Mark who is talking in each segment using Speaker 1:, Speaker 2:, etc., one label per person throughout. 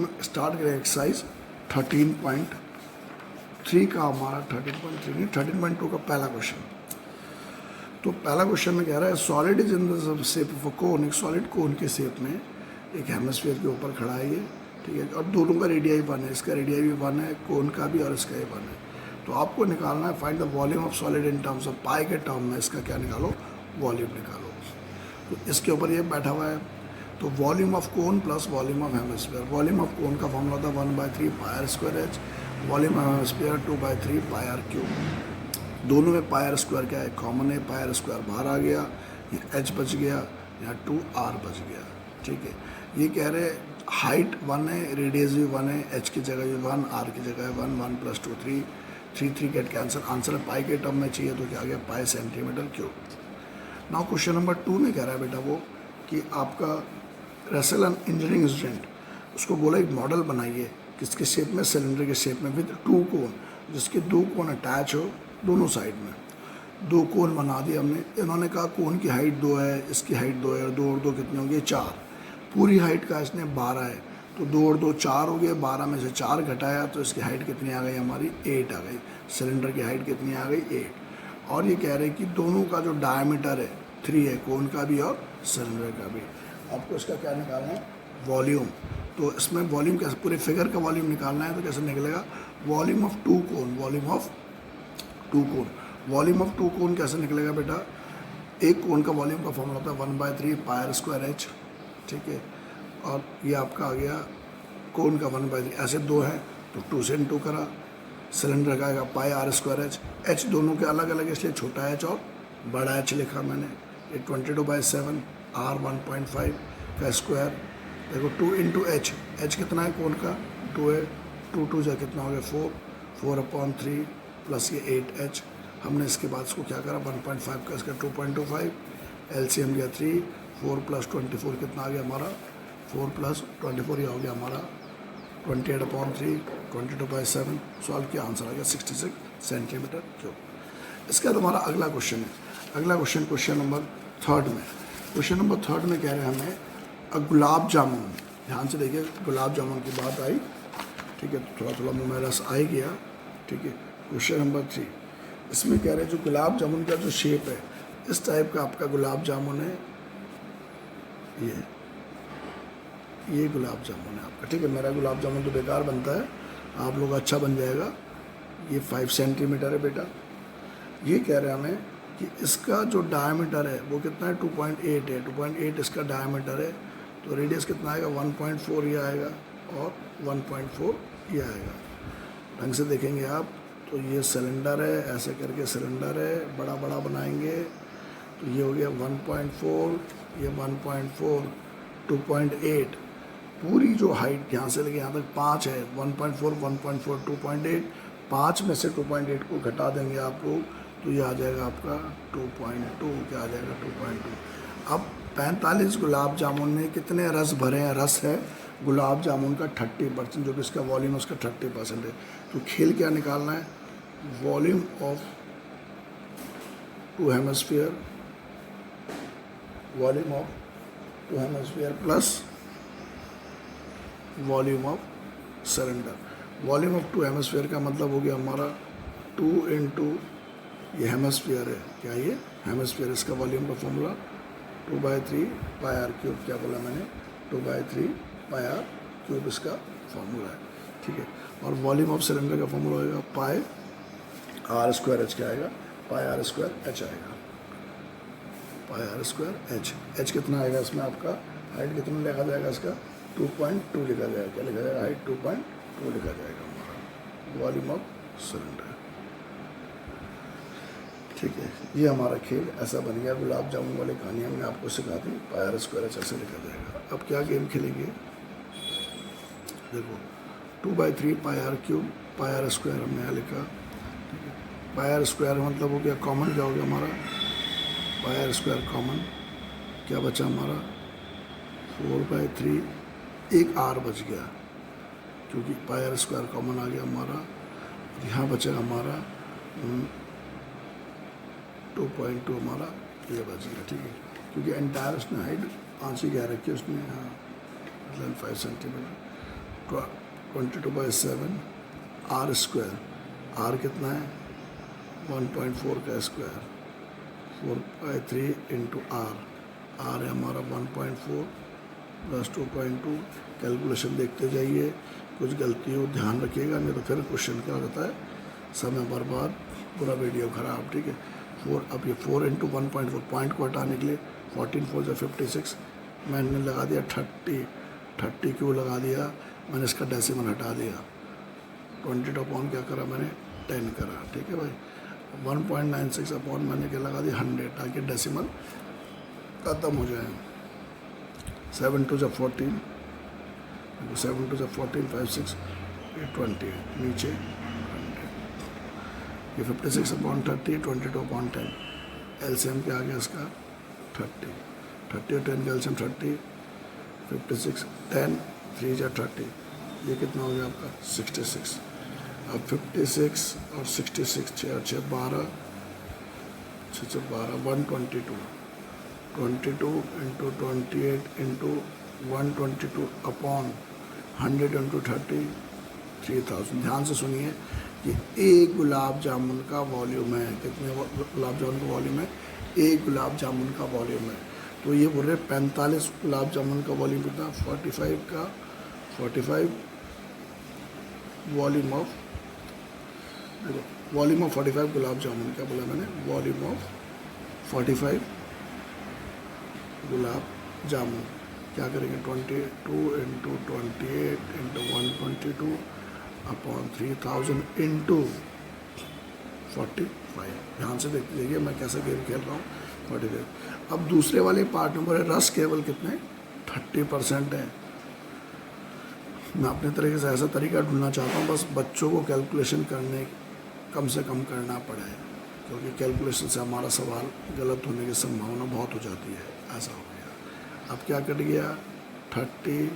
Speaker 1: हम स्टार्ट करें एक्सरसाइज 13.3 का, हमारा 13.3 नहीं 13.2 का पहला क्वेश्चन। तो पहला क्वेश्चन में कह रहा है solid is in the shape of a cone, एक सॉलिड कोन के शेप में एक हेमिस्फीयर के ऊपर खड़ा है ये, ठीक है। और दोनों का रेडियाई 1 है, इसका रेडियाई भी 1 है, कोन का भी और इसका भी 1 है। तो आपको निकालना है find the volume of solid in terms of pi के टर्म में इसका क्या निकालो, वॉल्यूम निकालो। तो इसके ऊपर ये बैठा हुआ है, तो volume of cone plus volume of hemisphere. Volume of cone का फॉर्मूला था 1/3 pi r square h, volume of hemisphere 2/3 pi r cube. दोनों में पाई आर स्क्वायर क्या है, कॉमन है, पाई आर स्क्वायर बाहर आ गया, यहाँ एच बच गया, यहाँ 2r बच गया, ठीक है। ये कह रहे हाइट 1 है, रेडियस भी 1 है, एच की जगह भी 1, आर की जगह 1, 1 + 2 3, 3 गेट कैंसर। आंसर पाई के टर्म में चाहिए तो क्या आ गया, पाई centimetre cube. Now question number 2 में कह रहा है बेटा वो कि आपका रसेल एन इंजीनियरिंग स्टूडेंट, उसको बोला एक मॉडल बनाइए किसके शेप में, सिलेंडर के शेप में विद 2 कोन, जिसके 2 कोन अटैच हो दोनों साइड में। 2 कोन बना दिए हमने। इन्होंने कहा कोन की हाइट 2 है, इसकी हाइट 2 है, और 2 और 2 कितने होंगे, 4। पूरी हाइट का इसने 12 है, तो 2 और 2 4 हो गए, 12 में से 4 घटाया तो इसकी हाइट कितनी आ गई, हमारी 8 आ गई। सिलेंडर की हाइट कितनी आ गई, 8। और ये कह रहे हैं कि दोनों का जो डायमीटर है 3 है, कोन का भी और सिलेंडर का भी। आपको इसका क्या निकालना है, वॉल्यूम। तो इसमें वॉल्यूम कैसे, पूरे फिगर का वॉल्यूम निकालना है तो कैसे निकलेगा, volume of 2 cone, volume of 2 cone. Volume of 2 कोन कैसे निकलेगा बेटा, एक कोन का वॉल्यूम का फॉर्मूला होता है 1/3 पाई आर स्क्वायर एच, ठीक है। और ये आपका आ गया कोन का 1/3, ऐसे 2 है तो 2 से इंटू करा, सिलेंडर का आएगा पाई आर स्क्वायर एच। एच दोनों के अलग अलग इसलिए छोटा एच और बड़ा एच लिखा मैंने। ये 22/7, आर 1.5 का स्क्वायर, देखो 2 × एच, एच कितना है कोन का, 2 है, 2 2 जा कितना हो गया 4, 4/3 प्लस ये 8h। हमने इसके बाद इसको क्या करा, 1.5 का इसका 2.25, एलसीएम गया 3, 4 + 24 कितना आ गया हमारा, 4 + 24 ये हो गया हमारा 28/3, 22/7। सॉल्व किया, आंसर आ गया 66 सेंटीमीटर क्यूब। इसके बाद हमारा अगला क्वेश्चन है। अगला क्वेश्चन नंबर 3 में, क्वेश्चन नंबर 3 में कह रहे हैं हमें गुलाब जामुन, ध्यान से देखिए गुलाब जामुन की बात आई, ठीक है। थोड़ा थोड़ा मुँह में रस आ ही गया, ठीक है। क्वेश्चन नंबर 3, इसमें कह रहे हैं जो गुलाब जामुन का जो शेप है, इस टाइप का आपका गुलाब जामुन है, ये गुलाब जामुन है आपका, ठीक है। मेरा गुलाब जामुन तो बेकार बनता है, आप लोग अच्छा बन जाएगा। ये 5 सेंटीमीटर है बेटा। ये कह रहे हैं हमें कि इसका जो डायमीटर है वो कितना है, 2.8 है, 2.8 इसका डायमीटर है। तो रेडियस कितना आएगा, 1.4 ये आएगा और 1.4 ये आएगा। ढंग से देखेंगे आप तो ये सिलेंडर है, ऐसे करके सिलेंडर है, बड़ा बड़ा बनाएंगे तो ये हो गया 1.4, ये 1.4, 2.8। पूरी जो हाइट यहाँ से लेके यहाँ तक 5 है, 1.4, 1.4, 2.8, 5 में से 2.8 को घटा देंगे आप लोग तो ये आ जाएगा आपका 2.2, क्या आ जाएगा 2.2। अब 45 गुलाब जामुन में कितने रस भरे हैं, रस है गुलाब जामुन का 30%, जो कि इसका वॉल्यूम उसका 30% है। तो खेल क्या निकालना है, volume of 2 hemisphere, volume of 2 hemisphere plus volume of cylinder. Volume of 2 hemisphere का मतलब हो गया हमारा 2 × ये हेमिस्फीयर है, क्या ये हेमिस्फीयर, इसका वॉल्यूम का फॉर्मूला 2/3 पाई आर क्यूब, क्या बोला मैंने, 2/3 पाई आर क्यूब इसका फॉर्मूला है, ठीक है। और वॉल्यूम ऑफ सिलेंडर का फॉर्मूला होगा पाई आर स्क्वायर एच, क्या आएगा, पाई आर स्क्वायर एच आएगा, पाई आर स्क्वायर एच। एच कितना आएगा इसमें आपका, हाइट कितना लिखा जाएगा इसका, 2.2 लिखा जाएगा, क्या लिखा जाएगा, हाइट 2.2 लिखा जाएगा हमारा वॉल्यूम ऑफ सिलेंडर, ठीक है। ये हमारा खेल ऐसा बन गया। गुलाब जामुन वाली कहानी हमने आपको सिखा दी, पाई आर स्क्वायर एच ऐसे लिखा जाएगा। अब क्या गेम खेलेंगे, देखो 2/3 pi r cube, pi r square हमने यहाँ लिखा, ठीक है। पाई आर स्क्वायर मतलब हो गया कॉमन, क्या हो गया हमारा, पाई आर स्क्वायर कॉमन, क्या बचा हमारा 4/3, एक आर बच गया क्योंकि पाई आर स्क्वायर कॉमन आ गया हमारा। यहाँ बचेगा हमारा 2.2 हमारा ये बच गया, ठीक है। क्योंकि एंटायर उसने हाइट 5 ही कह रखी है उसने, हाँ मतलब 5 सेंटीमीटर। 22/7 आर स्क्वायर, आर कितना है 1.4 का स्क्वायर, 4/3 इंटू आर है हमारा 1.4 प्लस 2.2। कैलकुलेशन देखते जाइए, कुछ गलती हो ध्यान रखिएगा, नहीं तो फिर क्वेश्चन क्या होता है समय बर्बाद, पूरा वीडियो खराब। ठीक है, 4, अब ये 4 इंटू 1.4 पॉइंट को हटाने के लिए 14 4 56, मैंने लगा दिया 30 क्यों लगा दिया, मैंने इसका डेसिमल हटा दिया, 22 अपॉन क्या करा मैंने 10 करा। ठीक है भाई, 1.96 अपॉन मैंने क्या लगा दिया 100, ताकि डेसिमल ख़त्म हो जाए। 7 2 14, 7 2 14 5 6 8 20, नीचे 100, ये 56 अपॉन 30, 22 अपॉन 10, एलसीएम क्या आ गया इसका 30 और 10 का एलसीएम 30, 56 10 3 जा 30, ये कितना हो गया आपका 66। अब 56 और 66 6 6 12 6 12 122, 22 इंटू 28 इंटू 122 अपॉन 100 इंटू 30 3000। ध्यान से सुनिए कि एक गुलाब जामुन का वॉल्यूम है, कितने गुलाब जामुन का वॉल्यूम है, एक गुलाब जामुन का वॉल्यूम है। तो ये बोल रहे 45 गुलाब जामुन का वॉल्यूम कितना 45 वॉल्यूम ऑफ, देखो वॉल्यूम ऑफ 45 गुलाब जामुन, क्या बोला मैंने, वॉल्यूम ऑफ 45 गुलाब जामुन। क्या करेंगे 22 इंटू 28 इंटू 122 अपॉन 3000 इंटू 45। ध्यान से देखते देखिए मैं कैसा गेम खेल रहा हूँ 45। अब दूसरे वाले पार्ट में बोले रस केवल कितने 30% है। मैं अपने तरीके से ऐसा तरीका ढूंढना चाहता हूँ बस बच्चों को कैलकुलेशन करने कम से कम करना पड़े, क्योंकि कैलकुलेशन से हमारा सवाल गलत होने की संभावना बहुत हो जाती है। ऐसा हो गया, अब क्या कट गया 30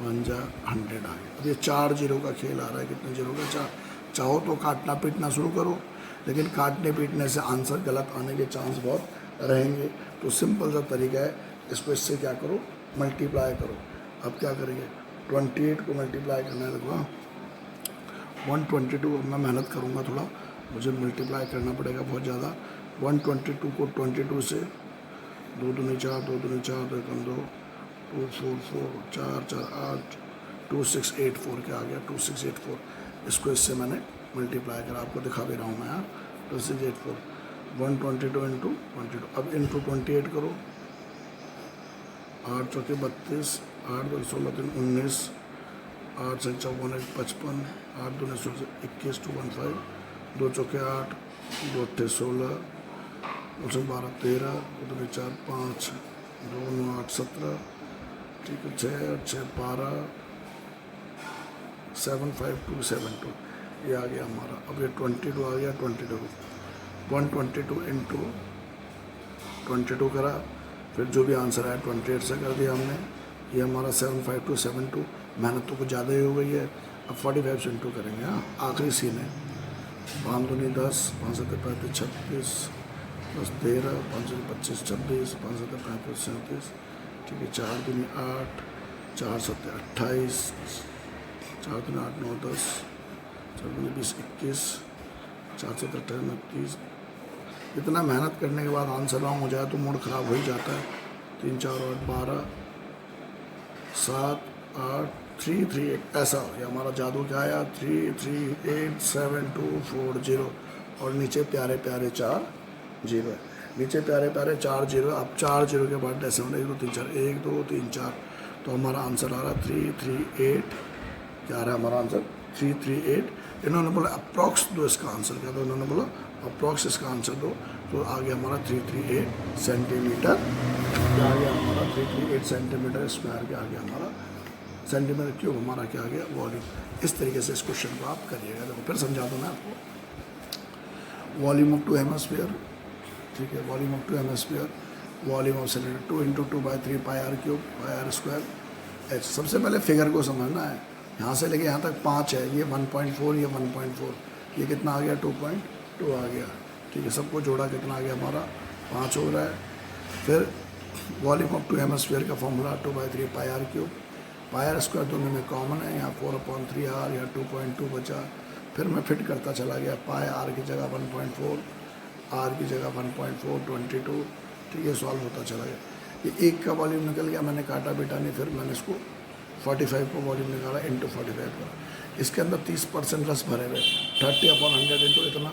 Speaker 1: 1 जा 100 आ गया। अब ये 4 जीरो का खेल आ रहा है, कितने जीरो का 4। चाहो तो काटना पीटना शुरू करो, लेकिन काटने पीटने से आंसर गलत आने के चांस बहुत रहेंगे। तो सिंपल सा तरीका है, इसको इससे क्या करो मल्टीप्लाई करो। अब क्या करेंगे 28 को मल्टीप्लाई करना है, देखो 122। अब मैं मेहनत करूँगा थोड़ा, मुझे मल्टीप्लाई करना पड़ेगा बहुत ज़्यादा। 122 को 22 से 2 दूनी 4 2 दूनी 4 2 कम 2 2 4 4 4 4 8 2684 क्या आ गया 2684। इसको इससे मैंने मल्टीप्लाई करा, आपको दिखा भी रहा हूँ मैं यहाँ 2684 122 इंटू 22। अब इंटू 28 करो, 8 चौके 32 8 2 16 3 19 8 से 54 55 8 2 16 21 215 2 चौके 8 2 8 16 2 12 13 2 4 5 2 9 8 17, ठीक है 6 8 6 12 75272 ये आ गया हमारा। अब ये 22 आ गया 22 122 इंटू 22 करा, फिर जो भी आंसर आया 28 से कर दिया हमने। ये हमारा 75272, मेहनत तो कुछ ज़्यादा ही हो गई है। अब 45 से इंटू करेंगे। हाँ आखिरी सीन है 5 दूनी 10 5 7 35 36 प्लस 13 5 7 25 26 5 7 35 37, ठीक है 4 दूनी 8 4 7 28 4 दूनी 8 9 10 4 दूनी 20 21 4 7 28 29। इतना मेहनत करने के बाद आंसर रॉन्ग हो जाए तो मूड ख़राब हो ही जाता है। 3 4 8 12 7 8 3 3 8 ऐसा हो गया हमारा जादू। क्या आया 3 3 8 7 2 4 0 और नीचे प्यारे प्यारे 4 0 है। नीचे प्यारे प्यारे 4 0। अब 4 0 के बाद डेसिमल 1 2 3 4 1 2 3 4, तो हमारा आंसर आ रहा 3 3 8। क्या आ रहा है हमारा आंसर 3 3 8। इन्होंने बोला अप्रॉक्स दो इसका आंसर, क्या था इन्होंने बोला अप्रॉक्स इसका आंसर दो, तो आ गया हमारा 338 सेंटीमीटर। क्या आ गया हमारा 338 सेंटीमीटर स्क्वायर। क्या आ गया हमारा सेंटीमीटर क्यूब, हमारा क्या आ गया वॉल्यूम। इस तरीके से इस क्वेश्चन को आप करिएगा। देखो फिर समझा दूँ मैं आपको। वॉल्यूम ऑफ 2 हेमिस्फीयर, ठीक है volume of 2 hemisphere, volume of cylinder 2 into 2/3 pi r cube pi r square h. सबसे पहले फिगर को समझना है, यहाँ से लेके यहाँ तक 5 है, ये 1.4 ये 1.4, ये कितना आ गया 2.2 आ गया, ठीक है। सबको जोड़ा कितना आ गया हमारा 5 हो रहा है। फिर वॉल्यूम ऑफ 2 हेमिस्फीयर का formula 2/3 pi r cube pi r square दोनों में कॉमन है, यहाँ 4/3 या 2.2 बचा। फिर मैं फिट करता चला गया, पाई आर की जगह 1.4, आर की जगह 1.4, 22, ठीक है, सॉल्व होता चला गया। ये एक का वॉल्यूम निकल गया, मैंने काटा बेटा नहीं, फिर मैंने इसको 45 को वॉल्यूम निकाला इंटू 45 करा। इसके अंदर 30% रस भरे हुए, 30/100 इंटू इतना,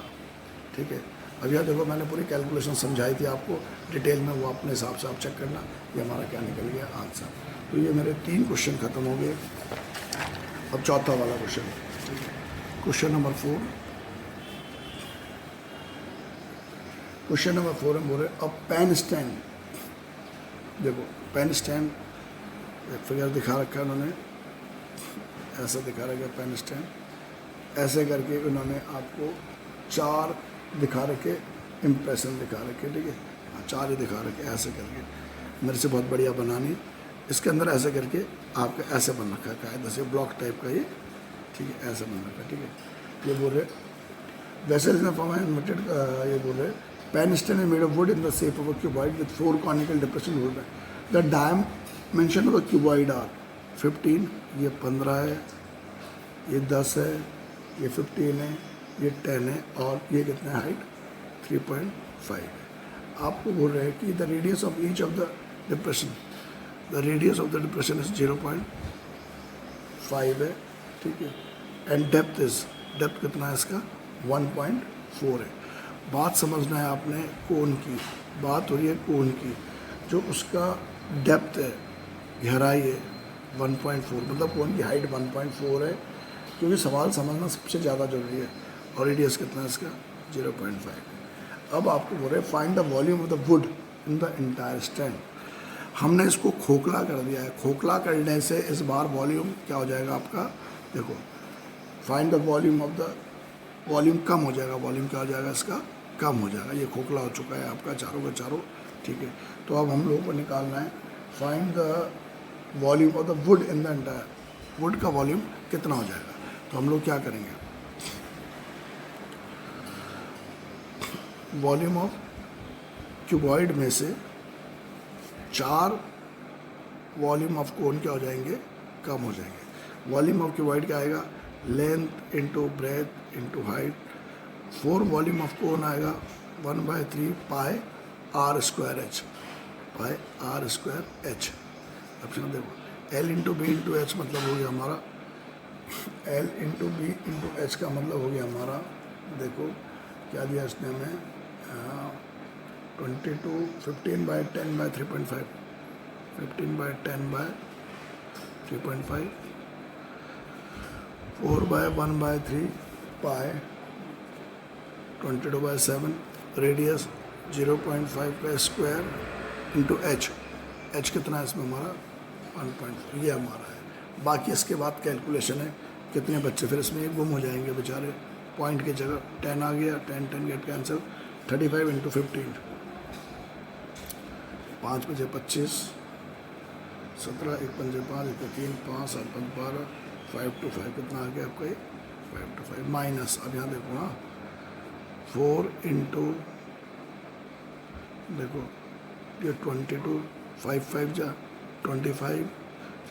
Speaker 1: ठीक है। अब यह देखो मैंने पूरी कैलकुलेशन समझाई थी आपको डिटेल में, वो अपने हिसाब से आप चेक करना ये हमारा क्या निकल गया आंसर। तो ये मेरे 3 क्वेश्चन खत्म हो गए। अब चौथा वाला question, question number 4। Question number 4 में बोल रहे अब पेन स्टैंड, देखो पेन स्टैंड फिगर दिखा रखा है उन्होंने, ऐसा दिखा रखा है पेन स्टैंड, ऐसे करके उन्होंने आपको 4 दिखा रखे, इम्प्रेशन दिखा रखे, ठीक है, 4 ही दिखा रखे ऐसे करके, मेरे से बहुत बढ़िया बनानी। इसके अंदर ऐसे करके आपका ऐसे बन रखा है कायदा से, ब्लॉक टाइप का ये, ठीक है, ऐसे बन रखा है, ठीक है। ये बोल रहे वैसे लिमिटेड, ये बोल रहे pen stand is made of wood in the shape of a cuboid with 4 conical depression hold है। The dimension of the cuboid are 15, ये 15 है, ये 10 है, ये 15 है, ये 10 है, और ये कितना है हाइट 3.5 है। आपको बोल रहे हैं कि the radius of each of the depression, the radius of the depression is 0.5 है, ठीक है, एंड डेप्थ कितना है इसका 1.4 है। बात समझना है आपने कोन की, बात हो रही है कोन की, जो उसका डेप्थ है, गहराई है 1.4, मतलब कोन की हाइट 1.4 है, क्योंकि सवाल समझना सबसे ज़्यादा जरूरी है। और रेडियस कितना है इसका 0.5। अब आपको बोल रहे find the volume of the would in the entire stand. हमने इसको खोखला कर दिया है, खोखला करने से इस बार वॉल्यूम क्या हो जाएगा आपका, देखो find the volume of the, volume कम हो जाएगा, वॉल्यूम क्या हो जाएगा इसका कम हो जाएगा, ये खोखला हो चुका है आपका चारों का चारों, ठीक है। तो अब हम लोगों को निकालना है find the volume of the would in the entire, would का वॉल्यूम कितना हो जाएगा। तो हम लोग क्या करेंगे, वॉल्यूम ऑफ क्यूबॉइड में से 4 वॉल्यूम ऑफ कोन क्या हो जाएंगे, कम हो जाएंगे। वॉल्यूम ऑफ क्यूबॉइड क्या आएगा, length into breadth into height. 4 volume of cone आएगा 1/3 pi r square h, pi r square h. Option देखो l into b into h मतलब हो गया हमारा, l into b into h का मतलब हो गया हमारा, देखो क्या दिया इसने हमें 22, 15/10/3.5, 15/10/3.5, 4/1/3 पाई 22/7, रेडियस 0.5 का स्क्वायर इंटू एच, एच कितना है इसमें हमारा 1.4, ये हमारा है। बाकी इसके बाद कैलकुलेशन है कितने बच्चे फिर इसमें गुम हो जाएंगे बेचारे, पॉइंट की जगह 10 आ गया, 10 गेट कैंसिल, 35 इंटू 15, 5 बजे 25, 17, 1 पंजे 5, 1 3, 5 7 5 12, 5 to 5 कितना आ गया आपका ये 5 to 5 माइनस, अब यहाँ देखो हाँ 4 इंटू देखो ये 22, 5 5 जा 25,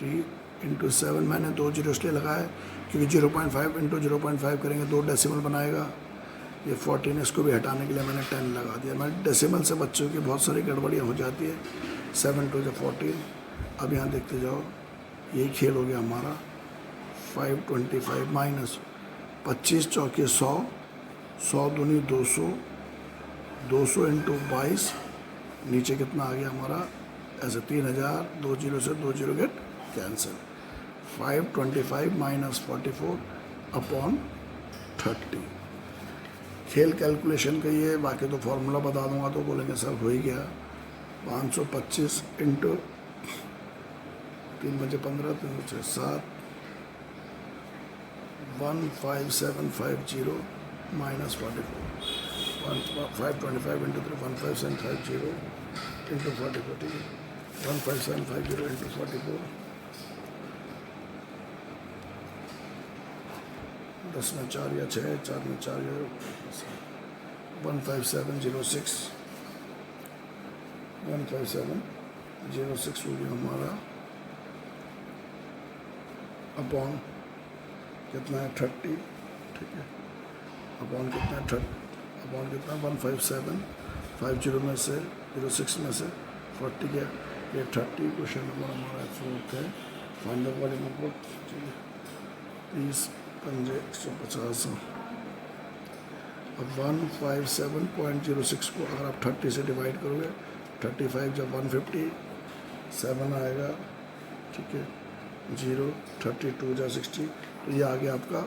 Speaker 1: 3 इंटू 7, मैंने 2 जीरो इसलिए लगाया क्योंकि 0.5 इंटू 0.5 करेंगे 2 डेसिमल बनाएगा, ये 14, इसको भी हटाने के लिए मैंने 10 लगा दिया। मैंने डेसिमल से बच्चों की बहुत सारी गड़बड़ियाँ हो जाती है, 7 to 14। अब यहाँ देखते जाओ यही खेल हो गया हमारा, 525 माइनस 25 चौके 100, 100 दूनी 200, 200 इंटू 22, नीचे कितना आ गया हमारा ऐसे 3000, 2 जीरो से 2 zero get cancel, 525 minus 44 upon 30। खेल कैलकुलेशन का ये, बाकी तो फॉर्मूला बता दूंगा तो बोलेंगे सर हो ही गया। 525 इंटू 3 बजे 15, 3 बजे 7, 15750 माइनस 44, 525 इंटू 15750 इंटू 44, ठीक है, 15750 इंटू 44, 10 में 4 या 6, 4 में 4 या 15706, 15706 हो गया हमारा अपॉन कितना है 30, ठीक है, अपॉन कितना है 30, अपॉन कितना 15750 में से 06 में से 40 गया, ये 30। क्वेश्चन नंबर हमारा 4 है, find the volume of group, ठीक है, 30 पंजे 150। अब 157.06 को अगर आप 30 से डिवाइड करोगे, 35 जब 157 आएगा, ठीक है, 0 32 जा 60, तो ये आ गया आपका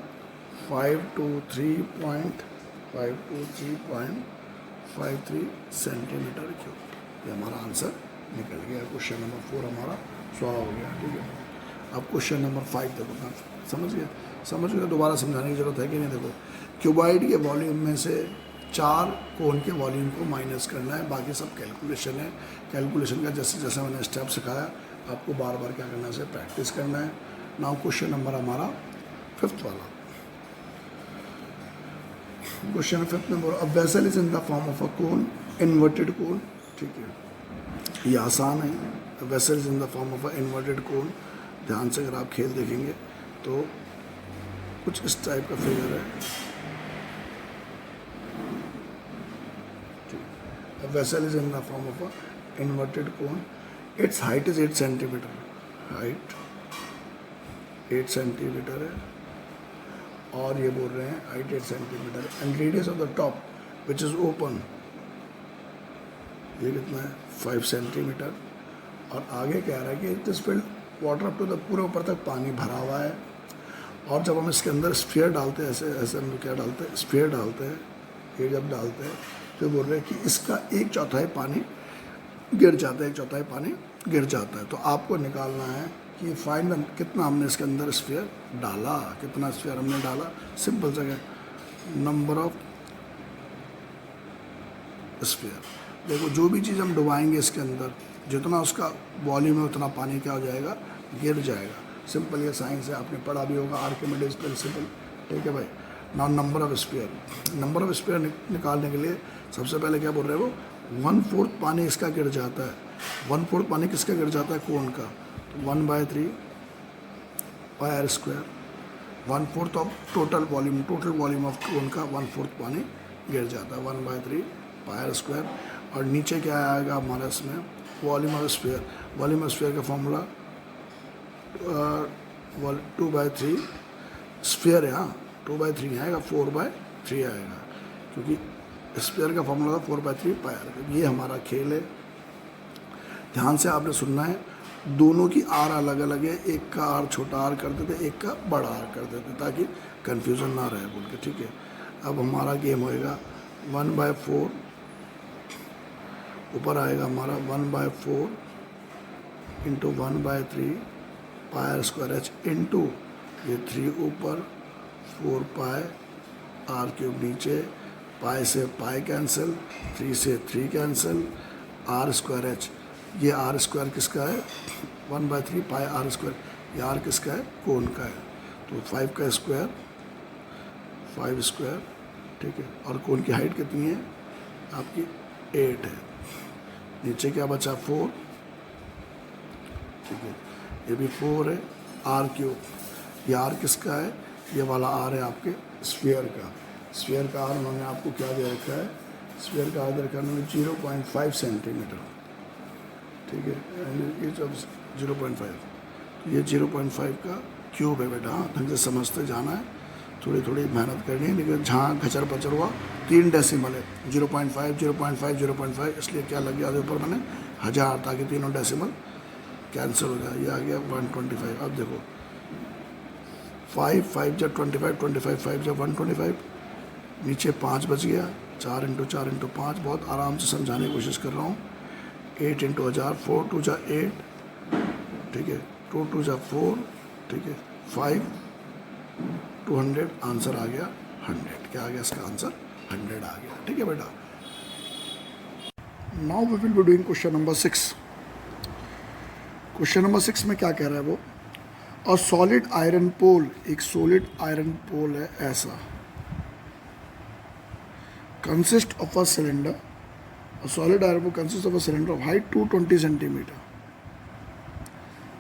Speaker 1: 523.53 सेंटीमीटर क्यूब। ये हमारा आंसर निकल गया। क्वेश्चन नंबर 4 हमारा सॉल्व हो गया, ठीक है। अब क्वेश्चन नंबर 5 देखो, मैं समझ गया, दोबारा समझाने की जरूरत है कि नहीं। देखो, क्यूबॉइड के वॉल्यूम में से 4 कोन के वॉल्यूम को माइनस करना है, बाकी सब कैलकुलेशन है। कैलकुलेशन का जैसे जैसे मैंने स्टेप सिखाया, आपको बार बार क्या करना है, प्रैक्टिस करना है। नाउ क्वेश्चन नंबर हमारा 5th वाला question, 5th number, a vessel is in the form of a cone, inverted कोन, ठीक है, ये आसान है। Vessel is in the form of a inverted कोन। ध्यान से अगर आप खेल देखेंगे तो कुछ इस टाइप का फिगर है। A vessel is in the form of a inverted cone. Its height is 8 centimeter. Height 8 centimeter है, और ये बोल रहे हैं height 8 centimeter and radius of the top which is open, ये कितना है 5 centimeter। और आगे कह रहा है कि it is filled water up to the, पूरे ऊपर तक पानी भरा हुआ है। और जब हम इसके अंदर स्फीयर डालते हैं, ऐसे हम क्या डालते हैं, स्फीयर डालते हैं, ये जब डालते हैं तो बोल रहे हैं कि इसका 1/4 पानी गिर जाता है, 1/4 पानी गिर जाता है। तो आपको निकालना है कि फाइनल कितना हमने इसके अंदर स्फीयर डाला, कितना स्फीयर हमने डाला। सिंपल जगह नंबर ऑफ स्फीयर। देखो, जो भी चीज़ हम डुबाएंगे इसके अंदर, जितना उसका वॉल्यूम है उतना पानी क्या हो जाएगा, गिर जाएगा। सिंपल ये साइंस है, आपने पढ़ा भी होगा, आर्किमिडीज प्रिंसिपल, ठीक है भाई। Now number of sphere, number of sphere निकालने के लिए सबसे पहले क्या बोल रहे हैं वो, 1/4 पानी इसका गिर जाता है। 1/4 पानी किसका गिर जाता है, कोन का। तो 1/3 pi r square, 1/4 of total volume of cone का 1/4 पानी गिर जाता है, 1/3 पाई आर स्क्वायर। और नीचे क्या आएगा हमारा इसमें, volume of sphere. Volume of sphere का फॉर्मूला 2/3 स्फीयर है, हाँ 2/3 नहीं आएगा, 4/3 आएगा, क्योंकि स्फीयर का फॉर्मूला था 4/3 पाई आर। ये हमारा खेल है, ध्यान से आपने सुनना है। दोनों की आर अलग अलग है, एक का आर छोटा आर कर देते, एक का बड़ा आर कर देते, ताकि कन्फ्यूज़न ना रहे बोल के, ठीक है। अब हमारा गेम होएगा 1/4, ऊपर आएगा हमारा 1/4 into 1/3 pi r square h into ये 3 ऊपर, 4 पाई आर क्यूब नीचे, पाई से पाई कैंसिल, 3 से 3 कैंसिल, आर स्क्वायर एच। ये आर स्क्वायर किसका है, 1/3 पाई आर स्क्वायर। ये आर किसका है, कोन का है। तो 5 का स्क्वायर 5 स्क्वायर, ठीक है। और कोन की हाइट कितनी है आपकी, 8 है। नीचे क्या बचा, 4, ठीक है। ये भी 4 है, आर क्यूब। ये आर किसका है, ये वाला आर है आपके स्फीयर का। स्फीयर का आर उन्होंने आपको क्या दे रखा है, स्फीयर का आर दे रखा है 0.5 सेंटीमीटर, ठीक है। ये जब 0.5, ये 0.5 का क्यूब है बेटा। हाँ, ढंग से समझते जाना है, थोड़ी थोड़ी मेहनत करनी है, लेकिन जहाँ खचर पचर हुआ 3 डेसिमल है, 0.5 0.5 0.5, इसलिए क्या लग गया ऊपर मैंने 1000, ताकि तीनों डेसिमल कैंसिल हो जाए। ये आ गया 125। अब देखो 5 5 जब 25, 25 5 जब 125, नीचे 5 बच गया, 4 × 4 × 5। बहुत आराम से समझाने की कोशिश कर रहा हूँ। 8 × 1000, 4 2 जा 8, ठीक है, 2 2 जा 4, ठीक है, 5 200, आंसर आ गया 100। क्या आ गया इसका आंसर, 100 आ गया, ठीक है बेटा। Now we will be doing question number 6। Question number 6 में क्या कह रहा है वो, और सॉलिड आयरन पोल, एक सॉलिड आयरन पोल है ऐसा, consist of a cylinder, solid iron pole consist of a cylinder of height 220 centimetre,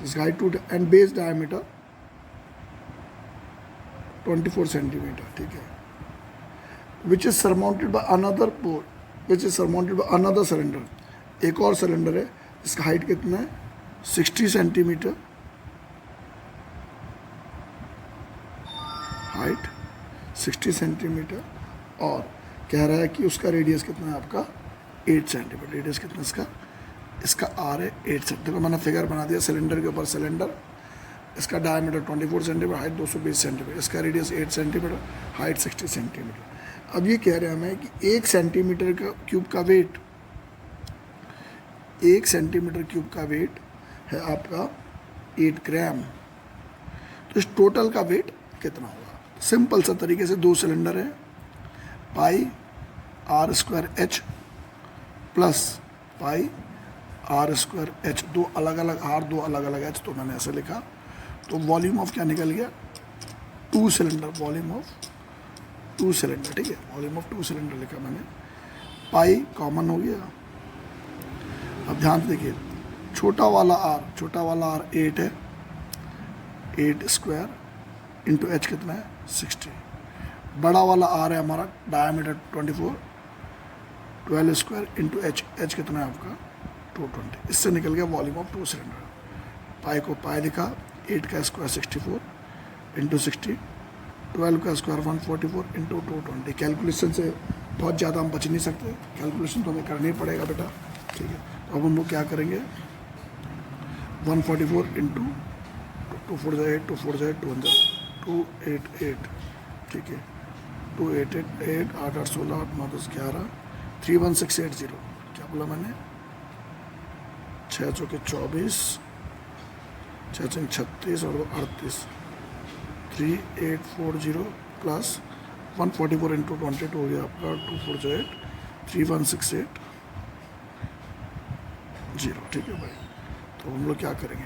Speaker 1: जिसका height 2 and base diameter 24 centimetre, ठीक है। Which is surmounted by another pole, which is surmounted by another cylinder. एक और cylinder है, इसका height कितना है 60 centimetre, height 60 centimetre, और कह रहा है कि उसका रेडियस कितना है आपका 8 सेंटीमीटर। रेडियस कितना इसका, इसका आर है 8 सेंटीमीटर। देखो मैंने फिगर बना दिया, सिलेंडर के ऊपर सिलेंडर, इसका डायमीटर 24 सेंटीमीटर, हाइट 220 सेंटीमीटर, इसका रेडियस 8 सेंटीमीटर, हाइट 60 सेंटीमीटर। अब ये कह रहे हैं हमें कि 1 सेंटीमीटर का क्यूब का वेट, 1 सेंटीमीटर क्यूब का वेट है आपका 8 ग्राम। तो इस टोटल का वेट कितना होगा? सिंपल सा तरीके से, 2 सिलेंडर है, pi r square h plus pi r square h, 2 अलग अलग आर 2 अलग अलग एच, तो मैंने ऐसे लिखा। तो वॉल्यूम ऑफ क्या निकल गया 2 सिलेंडर, वॉल्यूम ऑफ 2 सिलेंडर, ठीक है, वॉल्यूम ऑफ 2 सिलेंडर लिखा मैंने। पाई कॉमन हो गया। अब ध्यान से देखिए, छोटा वाला आर 8 है, 8 स्क्वायर इंटू एच कितना है 60। बड़ा वाला आर है हमारा diameter 24, 12 square into H, H कितना है आपका 220। इससे निकल गया वॉल्यूम ऑफ 2 सिलेंडर। पाई को पाई लिखा, 8 का स्क्वायर 64 इंटू 60, 12 का स्क्वायर 144 इंटू 220। कैलकुलेशन से बहुत ज़्यादा हम बच नहीं सकते, कैलकुलेशन तो हमें करना ही पड़ेगा बेटा, ठीक है। तो अब हम लोग क्या करेंगे, 144 इंटू 2 4 8, 2 4 8, 288, ठीक है, 2888, 8 8 16, 8 9 10 11, 31680। क्या बोला मैंने, 6 चौके 24, 6 चौके 36 और 38, 3840 प्लस 144 इंटू 22 हो गया आपका 2408, 31680, ठीक है भाई। तो हम लोग क्या करेंगे,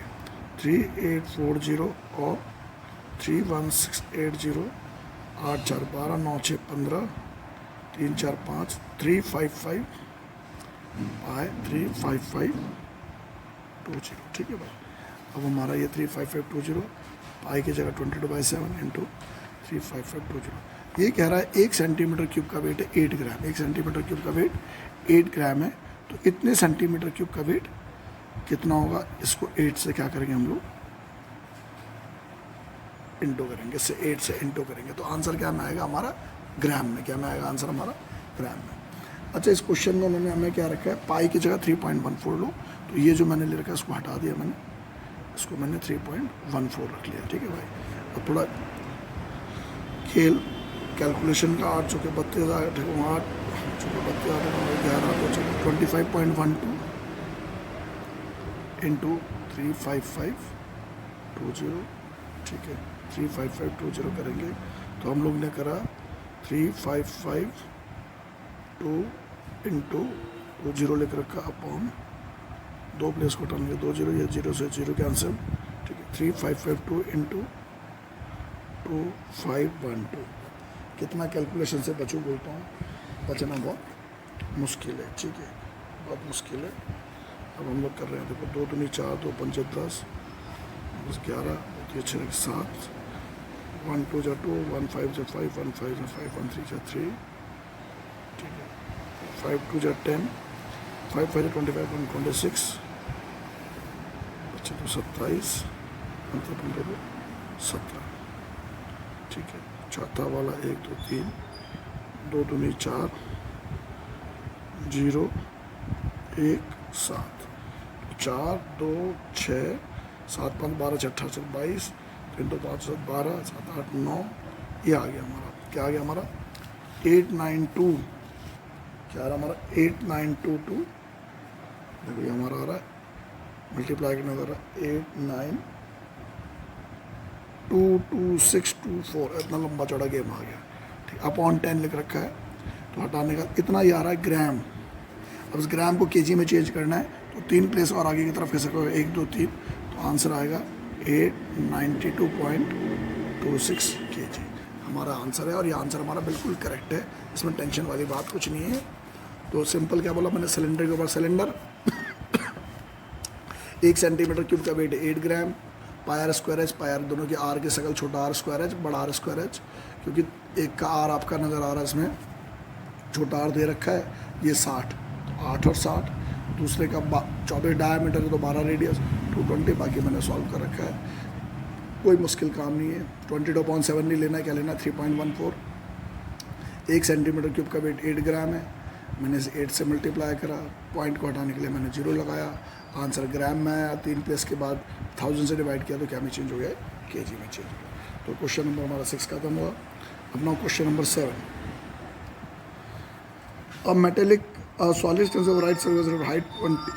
Speaker 1: 3840 और 31680, 8 4 12, 9 6 15, 3 4 5, 355 बाय 35520, ठीक है भाई। अब हमारा ये 35520 पाई की जगह 22/7 इंटू 35520। ये कह रहा है 1 सेंटीमीटर क्यूब का वेट है 8 ग्राम, 1 सेंटीमीटर क्यूब का वेट 8 ग्राम है। तो इतने सेंटीमीटर क्यूब का वेट कितना होगा, इसको 8 से क्या करेंगे हम लोग, इंटू करेंगे, इससे 8 से इंटू करेंगे। तो आंसर क्या में आएगा हमारा, ग्राम में। क्या में आएगा आंसर हमारा, ग्राम में। अच्छा, इस क्वेश्चन में उन्होंने हमें क्या रखा है, पाई की जगह 3.14 लो, तो ये जो मैंने ले रखा है इसको हटा दिया मैंने, इसको मैंने 3.14 रख लिया, ठीक है भाई। अब थोड़ा खेल कैलकुलेशन का, 8 चौके 32, 8 चौके 32, 8 11, 25.12 इंटू 35520, ठीक है, 35520 करेंगे। तो हम लोग ने करा 355 इंटू 20 लिख रखा अपॉन 2 प्लेस को टर्न किया, 2 0, ये 0 से 0 कैंसिल, ठीक है। 3552 इंटू 2512, कितना कैलकुलेशन से बचूँ बोलता हूँ, बचना बहुत मुश्किल है, ठीक है, बहुत मुश्किल है। अब हम लोग कर रहे हैं, देखो 2 दूनी 4, 2 पंचे 10, 11, 6 7, 1 2 जा 2, 1 5 जा 5, 1 5 जा 5, 1 3 जा 3, ठीक है, 5 2 जा 10, 5 5 जा 25, 1 26, बच्चे तो 27, 17, ठीक है। चौथा वाला 1 2 3, 2 दूनी 4, 0 1 7, 4 2 6 7 5 12 6 18 22, 3 2 5 7 12, 7 8 9, ये आ गया हमारा, क्या आ गया हमारा 892, क्या आ रहा हमारा 8922, देखो ये हमारा आ रहा है मल्टीप्लाई करने का 89222624, इतना लंबा चौड़ा गेम आ गया, ठीक। अपॉन 10 लिख रखा है, तो हटाने का इतना ही आ रहा है ग्राम। अब इस ग्राम को केजी में चेंज करना है, तो 3 प्लेस और आगे की तरफ खिसक होगा, 1 2 3, तो आंसर आएगा 892.26 kg हमारा आंसर है। और ये आंसर हमारा बिल्कुल करेक्ट है, इसमें टेंशन वाली बात कुछ नहीं है। तो सिंपल क्या बोला मैंने, सिलेंडर के ऊपर सिलेंडर, 1 सेंटीमीटर क्यूब का weight 8 gram, pi r square h, pi r दोनों की आर की शकल छोटा आर स्क्वायर एच बड़ा आर स्क्वायर एच, क्योंकि एक का आर आपका नज़र आ रहा है इसमें छोटा आर दे रखा है, ये 60 तो 8 और 60, दूसरे का 24 डायमीटर है तो 12 रेडियस 220, बाकी मैंने सॉल्व कर रखा है, कोई मुश्किल काम नहीं है। 22.7 नहीं लेना है, क्या लेना है 3.14। 1 सेंटीमीटर क्यूब का वेट 8 ग्राम है, मैंने इसे 8 से मल्टीप्लाई करा, पॉइंट को हटाने के लिए मैंने 0 लगाया, आंसर ग्राम में आया, 3 प्लेस के बाद 1000 से डिवाइड किया तो क्या में चेंज हो गया, केजी में चेंज हो गया। तो क्वेश्चन नंबर हमारा 6 खत्म हुआ। अपना question number 7, a metallic solid consisting of a right circular height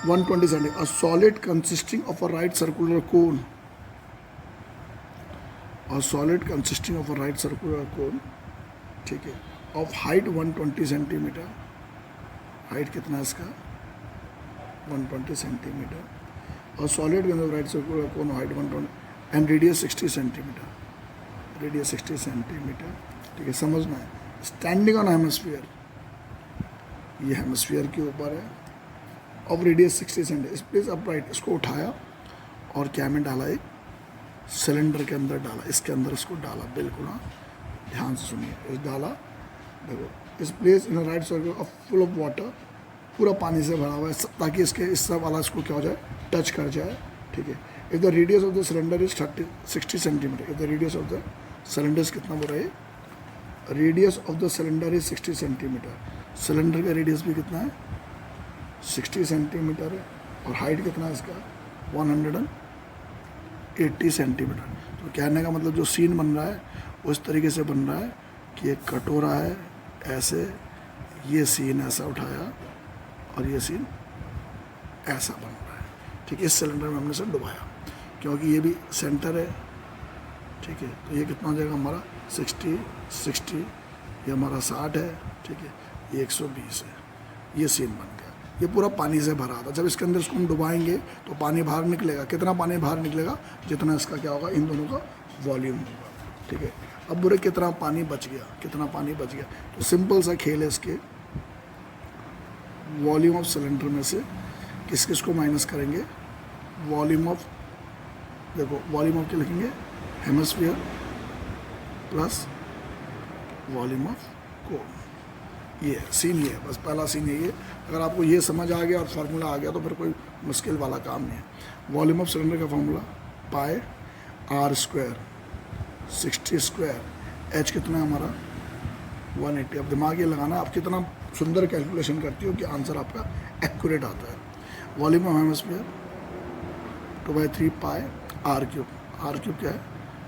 Speaker 1: 120 cm, a solid consisting of a right circular cone, a solid consisting of a right circular cone, ठीक है, of height 120 centimetre, height कितना है इसका 120 centimetre, और solid के अंदर right circular cone height 120 and radius 60 centimetre, radius 60 centimetre, ठीक है, समझना है। स्टैंडिंग ऑन हेमिस्फीयर, ये हेमिस्फीयर के ऊपर है, ऑफ रेडियस 60 सेंटीमीटर, इस प्लेस अपराइट, इसको उठाया और क्या में डाला, एक सिलेंडर के अंदर डाला, इसके अंदर इसको डाला, बिल्कुल हाँ ध्यान से सुनिए, इस डाला, देखो इस place in right circle full of water, पूरा पानी से भरा हुआ है, ताकि इसके इस सब वाला इसको क्या हो जाए, टच कर जाए, ठीक है। If the radius of the cylinder is 60 centimetre, if the radius of the cylinder कितना बोल रहा है, radius of the cylinder is 60 centimetre, cylinder का रेडियस भी कितना है 60 सेंटीमीटर है, और हाइट कितना है इसका 180 सेंटीमीटर। तो कहने का मतलब जो सीन बन रहा है उस तरीके से बन रहा है कि एक कटोरा है ऐसे, ये सीन ऐसा उठाया और ये सीन ऐसा बन रहा है, ठीक है। इस सिलेंडर में हमने इसे डुबाया क्योंकि ये भी सेंटर है, ठीक है। तो ये कितना हो जाएगा हमारा 60, ये हमारा 60 है, ठीक है, ये 120 है, ये सीन बन गया। ये पूरा पानी से भरा था, जब इसके अंदर इसको हम डुबाएंगे तो पानी बाहर निकलेगा, कितना पानी बाहर निकलेगा, जितना इसका क्या होगा, इन दोनों का वॉल्यूम होगा, ठीक है। अब बुरे कितना पानी बच गया, कितना पानी बच गया, तो सिंपल सा खेल है इसके, वॉल्यूम ऑफ सिलेंडर में से किस किस को माइनस करेंगे, वॉल्यूम ऑफ, देखो वॉल्यूम ऑफ क्या लिखेंगे, हेमिस्फीयर प्लस वॉल्यूम ऑफ कोन, ये सीन, ये बस पहला सीन है ये। अगर आपको ये समझ आ गया और फार्मूला आ गया तो फिर कोई मुश्किल वाला काम नहीं है। वॉल्यूम ऑफ सिलेंडर का formula pi r square 60 square, h कितना है हमारा 180। अब दिमाग ये लगाना, आप कितना सुंदर कैलकुलेशन करती हो कि आंसर आपका एक्यूरेट आता है। Volume of hemisphere 2/3 pi r cube, r cube क्या है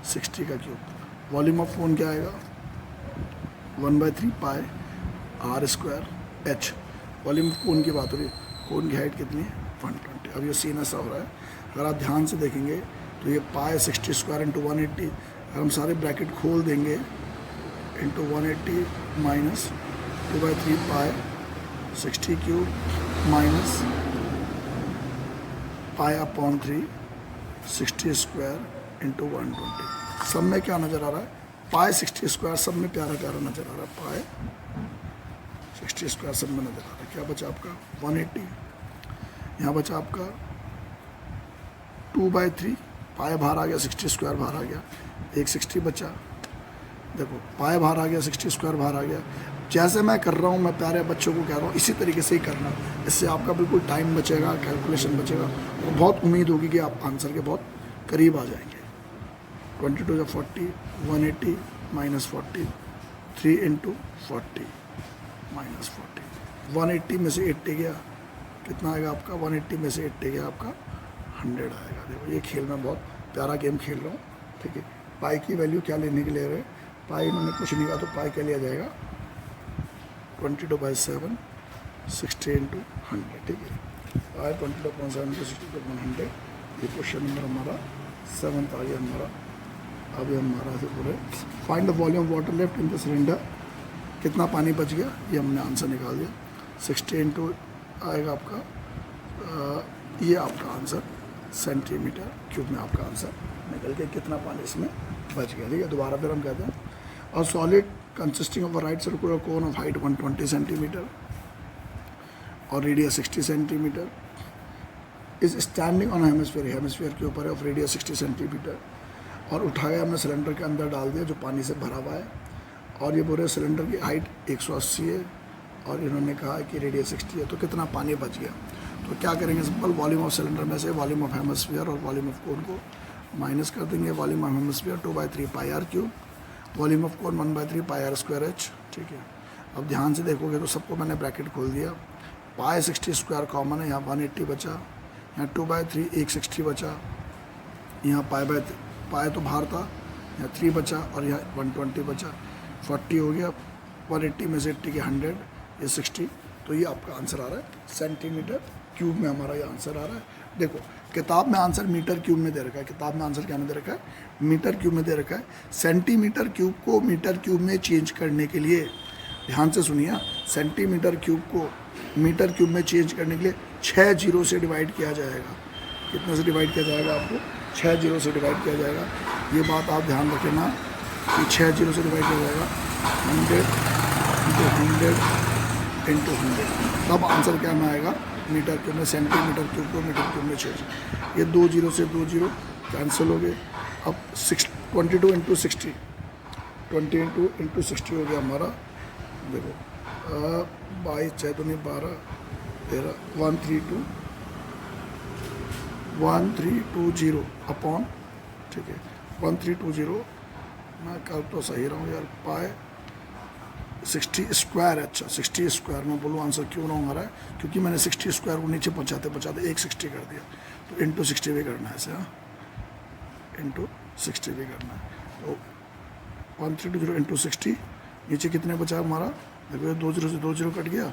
Speaker 1: 60 का क्यूब। वॉल्यूम ऑफ कोन क्या आएगा 1/3 pi r square h. Volume of cone की बात हो रही है, कोन की हाइट कितनी है 120। अब ये सीन ऐसा हो रहा है, अगर आप ध्यान से देखेंगे तो ये पाई 60 स्क्वायर इंटू 180, अगर हम सारे ब्रैकेट खोल देंगे इंटू 180 माइनस 2/3 पाई 60 cube minus pi upon 3 60 square into 120। सब में क्या नज़र आ रहा है, पाई 60 स्क्वायर, सब में प्यारा प्यारा नज़र आ रहा है, पाई 60 स्क्वायर सब में नज़र आ रहा है। क्या बचा आपका 180, यहाँ बचा आपका 2/3 पाई बाहर आ गया, 60 स्क्वायर बाहर आ गया, एक 60 बचा, देखो पाई बाहर आ गया, 60 स्क्वायर बाहर आ गया। जैसे मैं कर रहा हूँ, मैं प्यारे बच्चों को कह रहा हूँ इसी तरीके से ही करना, इससे आपका बिल्कुल टाइम बचेगा, कैलकुलेशन बचेगा, और बहुत उम्मीद होगी कि आप आंसर के बहुत करीब आ जाएंगे। 22 या 40, 180 माइनस 40, 3 इंटू 40 माइनस 40, 180 में से 80 गया, कितना आएगा आपका 180 में से 80 गया आपका 100 आएगा। देखो ये खेल में बहुत प्यारा गेम खेल रहा हूँ, ठीक है। पाई की वैल्यू क्या लेने के लिए रहे, पाई इन्होंने कुछ नहीं कहा तो पाई क्या लिया जाएगा 22/7 60 इंटू 100, ठीक है। पाई 22/7 इंटू 60/100, ये क्वेश्चन नंबर हमारा 7 आ गया हमारा। अभी हमारा से पूरे find the volume water left in the cylinder, कितना पानी बच गया, ये हमने आंसर निकाल दिया। 60 इंटू आएगा आपका ये आपका आंसर सेंटीमीटर क्यूब में आपका आंसर निकल के कितना पानी इसमें बच गया, ठीक है। दोबारा फिर हम कहते हैं और solid consisting of a right circular cone of height 120 centimetre और radius 60 centimetre is standing on hemisphere के ऊपर है ऑफ रेडियस 60 सेंटीमीटर, और उठाया हमने सिलेंडर के अंदर डाल दिया जो पानी से भरा हुआ है, और ये बोले सिलेंडर की हाइट 180 है और इन्होंने कहा कि रेडियस 60 है, तो कितना पानी बच गया। तो क्या करेंगे, सिंपल वॉल्यूम ऑफ सिलेंडर में से वॉल्यूम ऑफ हेमिस्फीयर और वॉल्यूम ऑफ कोन को माइनस कर देंगे। Volume of hemisphere 2/3 pi r cube, volume of cone 1/3 pi r square h. ठीक है, अब ध्यान से देखोगे तो सबको मैंने ब्रैकेट खोल दिया। पाई 60 स्क्वायर कॉमन है, यहाँ 180 बचा, यहाँ 2/3 160 बचा, यहाँ पाई तो बाहर था, यहाँ 3 बचा और यहाँ 120 बचा, 40 हो गया। 180 में से 80 के 100, ये 60, तो ये आपका आंसर आ रहा है सेंटीमीटर क्यूब में, हमारा ये आंसर आ रहा है। देखो किताब में आंसर मीटर क्यूब में दे रखा है, किताब में आंसर क्या में दे रखा है, मीटर क्यूब में दे रखा है। सेंटीमीटर क्यूब को मीटर क्यूब में चेंज करने के लिए, ध्यान से सुनिए, सेंटीमीटर क्यूब को मीटर क्यूब में चेंज करने के लिए 6 जीरो से डिवाइड किया जाएगा। कितने से डिवाइड किया जाएगा, आपको 6 जीरो से डिवाइड किया जाएगा। ये बात आप ध्यान रखना कि 6 जीरो से डिवाइड किया जाएगा, 100 इंटू 100, तब आंसर क्या में आएगा, मीटर क्यूब में। सेंटीमीटर क्यूब को मीटर क्यूब में चेंज, ये 2 जीरो से 2 जीरो कैंसिल हो गए। अब 22 इंटू 60, 20 इंटू 60 हो गया हमारा। देखो 22 6 2 12 13 1320 अपॉन, ठीक है 1320, मैं कर तो सही रहा हूँ यार, पाए 60 स्क्वायर है। अच्छा 60 स्क्वायर में बोलूँ आंसर क्यों रॉन्ग आ रहा है, क्योंकि मैंने 60 स्क्वायर को नीचे पहुँचाते 160 कर दिया, तो इंटू 60 भी करना है इसे, हाँ इंटू 60 भी करना है। तो 1320 इंटू 60, नीचे कितने बचा हमारा, देखो ये 2 जीरो से 2 जीरो कट गया,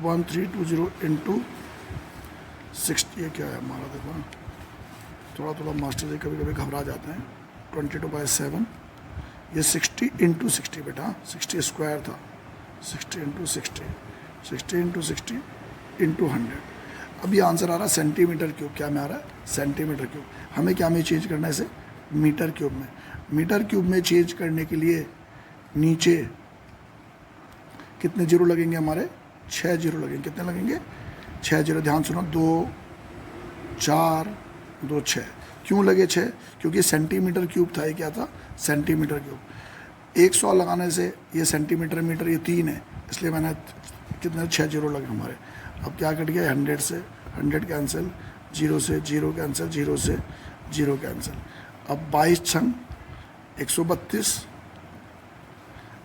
Speaker 1: 1320 इंटू 60, ये क्या है हमारा, देखो थोड़ा मास्टर जी कभी कभी घबरा जाते हैं। 22/7, ये 60 इंटू 60 बेटा, 60 स्क्वायर था, 60 इंटू 60, 60 इंटू 60 इंटू 100। अब ये आंसर आ रहा है सेंटीमीटर क्यूब, क्या में आ रहा है, सेंटीमीटर क्यूब। हमें क्या में चेंज करना है इसे, मीटर क्यूब में। मीटर क्यूब में चेंज करने के लिए नीचे कितने जीरो लगेंगे हमारे, 6 जीरो लगेंगे। कितने लगेंगे, 6 जीरो। ध्यान सुनो, 2 4 2 6। क्यों लगे 6, क्योंकि सेंटीमीटर क्यूब था, ये क्या था, सेंटीमीटर क्यूब। 100 लगाने से ये सेंटीमीटर मीटर ये 3 है, इसलिए मैंने कितने 6 जीरो लगे हमारे। अब क्या कट गया, 100 से 100 कैंसिल, 0 से 0 कैंसिल, 0 से 0 कैंसिल। अब 22 छंग 132,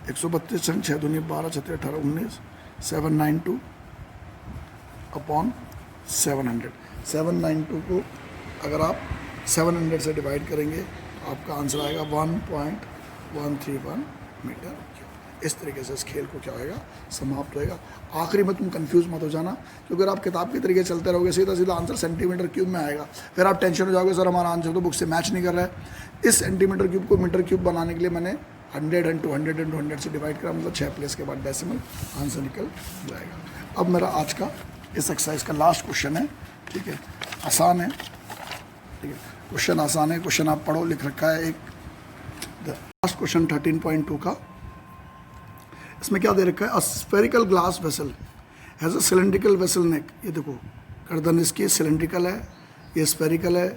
Speaker 1: 132 छंग 6 दूनी 12 6 18 19, 792 अपॉन 700। 792 को अगर आप 700 से डिवाइड करेंगे तो आपका आंसर आएगा 1.131 मीटर। इस तरीके से इस खेल को क्या होएगा, समाप्त होएगा। आखिरी में तुम कंफ्यूज मत हो जाना, क्योंकि अगर आप किताब के तरीके चलते रहोगे सीधा सीधा आंसर सेंटीमीटर क्यूब में आएगा, फिर आप टेंशन हो जाओगे सर हमारा आंसर तो बुक से मैच नहीं कर रहा है। इस सेंटीमीटर क्यूब को मीटर क्यूब बनाने के लिए मैंने 100 इंटू 100 इंटू 100 से डिवाइड करा, मतलब 6 प्लेस के बाद डेसिमल आंसर निकल जाएगा। अब मेरा आज का इस एक्सरसाइज का लास्ट क्वेश्चन है, ठीक है, आसान है, ठीक है, क्वेश्चन आसान है, क्वेश्चन आप पढ़ो, लिख रखा है एक लास्ट क्वेश्चन 13.2 का। इसमें क्या दे रखा है, a spherical glass vessel has a cylindrical vessel neck. ये देखो गर्दन इसकी सिलेंड्रिकल है, ये स्फेरिकल है।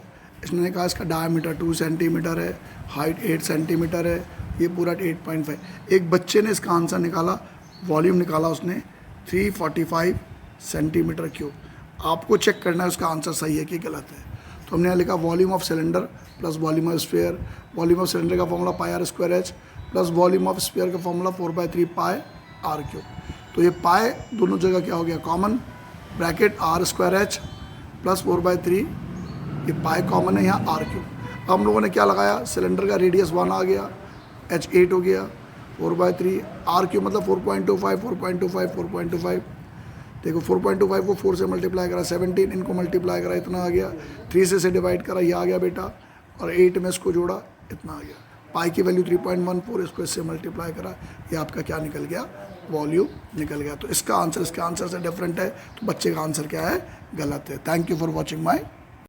Speaker 1: इसने कहा इसका डायमीटर 2 सेंटीमीटर है, हाइट 8 सेंटीमीटर है, ये पूरा 8.5। एक बच्चे ने इसका आंसर निकाला, वॉल्यूम निकाला उसने 345 सेंटीमीटर क्यूब। आपको चेक करना है उसका आंसर सही है कि गलत है। तो हमने यहाँ लिखा volume of cylinder plus volume of sphere. Volume of cylinder का formula pi r square h plus volume of sphere का फॉर्मूला 4/3 पाई आर क्यूब। तो ये पाई दोनों जगह क्या हो गया, common, bracket r square h plus 4/3, ये पाई कॉमन है, यहाँ आर क्यूब। अब हम लोगों ने क्या लगाया, सिलेंडर का रेडियस 1 आ गया, एच 8 हो गया, 4/3 आर क्यूब मतलब 4.25 4.25 4.25। देखो 4.25 को 4 से मल्टीप्लाई करा 17, इनको मल्टीप्लाई करा इतना आ गया, 3 से डिवाइड करा ये आ गया बेटा, और 8 में इसको जोड़ा इतना आ गया। पाई की वैल्यू 3.14, इसको इससे मल्टीप्लाई करा, ये आपका क्या निकल गया, वॉल्यूम निकल गया। तो इसका आंसर इसके आंसर से डिफरेंट है, तो बच्चे का आंसर क्या है, गलत है। Thank you for watching my